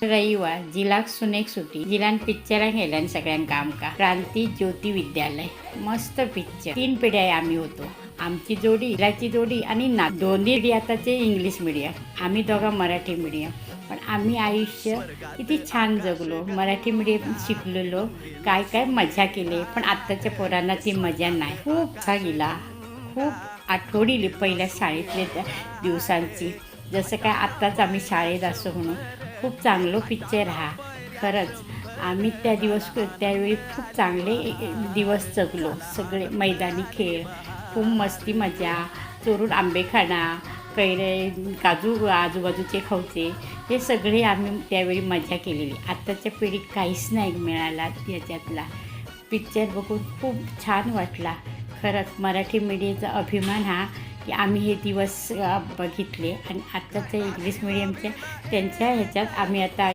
रविवार जिलाक सुनेक सुटी जिलान पिक्चराक गेल्यान सगळ्यांक आमकां क्रांती ज्योती विद्यालय मस्त पिक्चर 3 पिढ्या आम्ही होतो. आमची जोडी जिलाची जोडी आणि ना दोन्ही पिढी आताचे इंग्लिश मिडियम आम्ही दोघं मराठी मिडियम. पण आम्ही आयुष्य किती छान जगलो, मराठी मिडियम शिकलेलो, काय काय मजा केली. पण आत्ताच्या पोरांना ती मजा नाही. खूप गेला, खूप आठवणी पहिल्या शाळेतल्या त्या दिवसांची. जसं काय आत्ताच आम्ही शाळेत असो म्हणून खूप चांगलं पिक्चर हा. खरंच आम्ही त्यावेळी खूप चांगले दिवस जगलो. सगळे मैदानी खेळ, खूप मस्ती मजा, चोरून आंबे खाणं, कैरे काजू आजूबाजूचे खाऊचे, हे सगळे आम्ही त्यावेळी मजा केलेली. आत्ताच्या पिढीत काहीच नाही मिळाला याच्यातला. पिक्चर बघून खूप छान वाटला. खरंच मराठी मीडियाचा अभिमान हा की आम्ही हे दिवस बघितले. आणि आत्ताच्या इंग्लिश मिडियमच्या त्यांच्या ह्याच्यात आम्ही आता